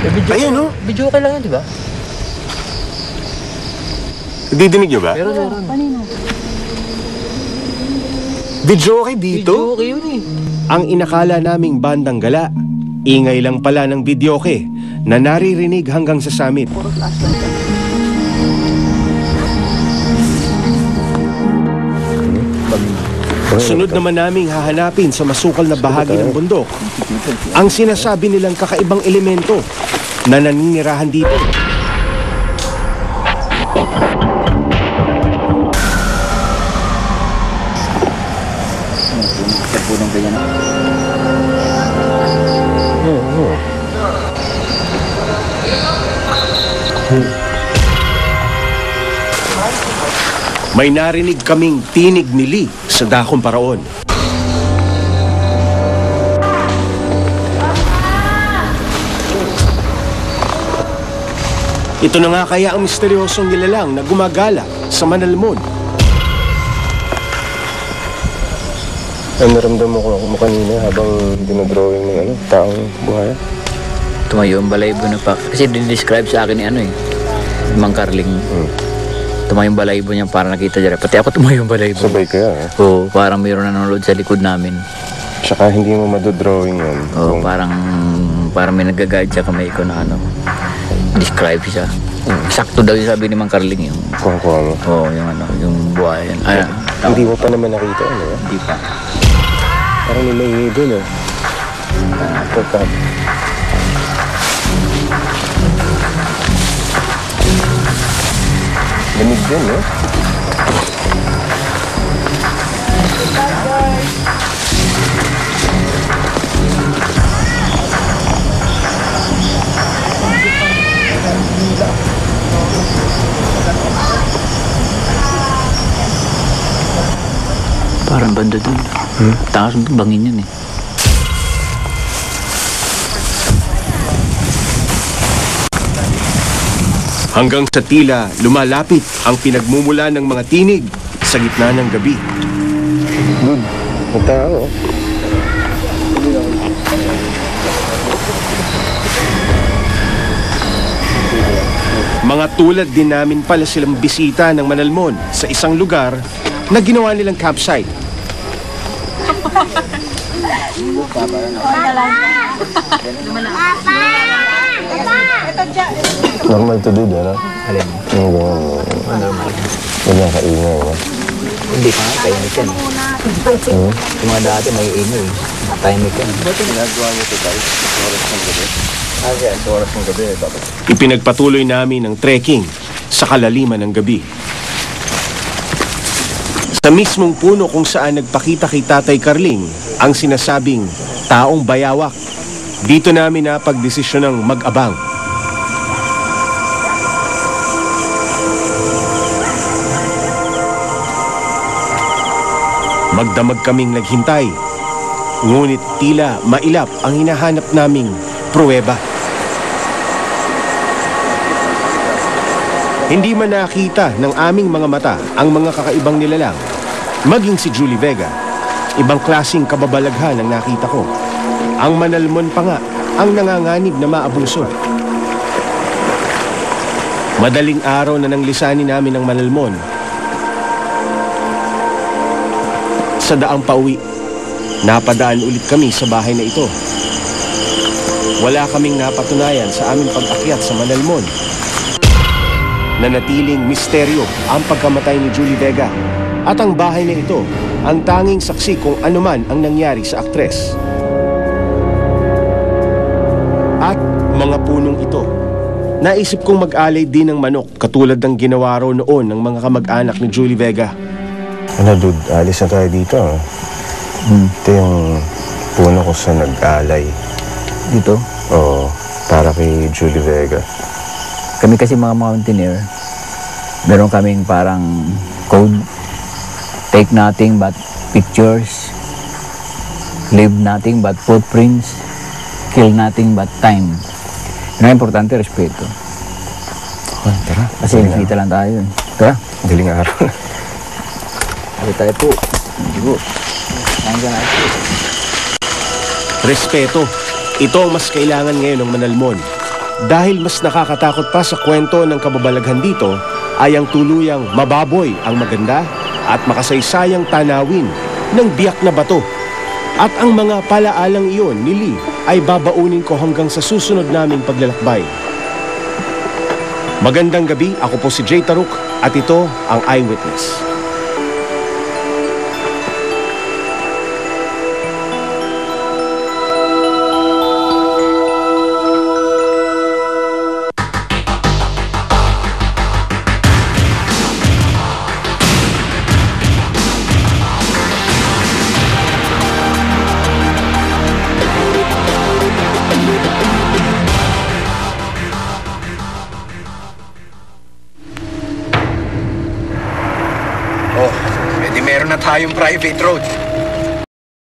Video, ayun, no? Video okay lang yan, di ba? Didinig nyo ba? Meron. Video okay dito? Video okay yun eh. Ang inakala naming bandang gala, ingay lang pala ng videoke na naririnig hanggang sa summit. Sunod naman naming hahanapin sa masukal na bahagi ng bundok ang sinasabi nilang kakaibang elemento na naninirahan dito. May narinig kaming tinig ni Lee sa dakong paraon. Ito na nga kaya ang misteryosong nilalang na gumagala sa Manalmon. Ang naramdam mo kanina habang dinodrawing ng taong buhay? Tumayo ang balaybo na pa. Kasi din-describe sa akin ni Mang Carling. Tumayo ang balaybo niya para nakita dyan. Pati ako tumayo ang balaybo. Sabay kaya, eh? Oo, parang mayroon na nanonood sa likod namin. Tsaka hindi mo madodrawing yun. Oo, parang may nag-guide sa kamay ko na describe siya. Sakto daw yung sabi ni Mang Carling yung... Kuha mo? Oo, yung buhayan. Hindi mo pa naman nakita, ano? Hindi pa. Parang may maingay dun, eh. Pagkat. Lamig din, eh. Parang banda dun. Takas ng bangin yun eh. Hanggang sa tila lumalapit ang pinagmumula ng mga tinig sa gitna ng gabi. Good. May tao. Mga tulad din namin pala silang bisita ng Manalmon sa isang lugar na ginawa nilang campsite. Normal to do, ano? Alin? Yung gano'n. Normal. Ganyan kaingay, no? Hindi pa nga, tahimik yan. Yung mga dati may ingay. Tahimik yan. Ginagawa niyo ito tayo sa oras ng gabi? Sa oras ng gabi, dapat. Ipinagpatuloy namin ang trekking sa kalaliman ng gabi. Sa mismong puno kung saan nagpakita kay Tatay Carling ang sinasabing taong bayawak, dito namin napagdesisyon ng mag-abang. Magdamag kaming naghintay, ngunit tila mailap ang hinahanap naming pruweba. Hindi man nakita ng aming mga mata ang mga kakaibang nilalang, maging si Julie Vega. Ibang klaseng kababalaghan ang nakita ko. Ang Manalmon pa nga ang nanganganib na maabuso. Madaling araw na nang lisanin namin ang Manalmon. Sa daang pauwi, napadaan ulit kami sa bahay na ito. Wala kaming napatunayan sa aming pag-akyat sa Manalmon. Nanatiling misteryo ang pagkamatay ni Julie Vega at ang bahay na ito ang tanging saksi kung anuman ang nangyari sa aktres. At mga punong ito, naisip kong mag-alay din ng manok katulad ng ginawa raw noon ng mga kamag-anak ni Julie Vega. Ano, dude, alis na tayo dito. Ito yung puno ko sa nag-alay. Dito? Oo, para kay Julie Vega. Kami kasi mga mountaineer, meron kaming parang code. Take nothing but pictures. Leave nothing but footprints. Kill nothing but time. Yun ang importante, respeto. Oh, tara. Kasi nakita lang tayo. Tara. Galing araw. Kasi tayo po. Digo. Nandiyan natin. Respeto. Ito ang mas kailangan ngayon ng Manalmon. dahil mas nakakatakot pa sa kwento ng kababalaghan dito ay ang tuluyang mababoy ang maganda at makasaysayang tanawin ng biyak na bato. At ang mga palaalang iyon ni Lee ay babaunin ko hanggang sa susunod naming paglalakbay. Magandang gabi, ako po si Jay Taruk at ito ang Eyewitness. Oh, edi meron na tayong private road.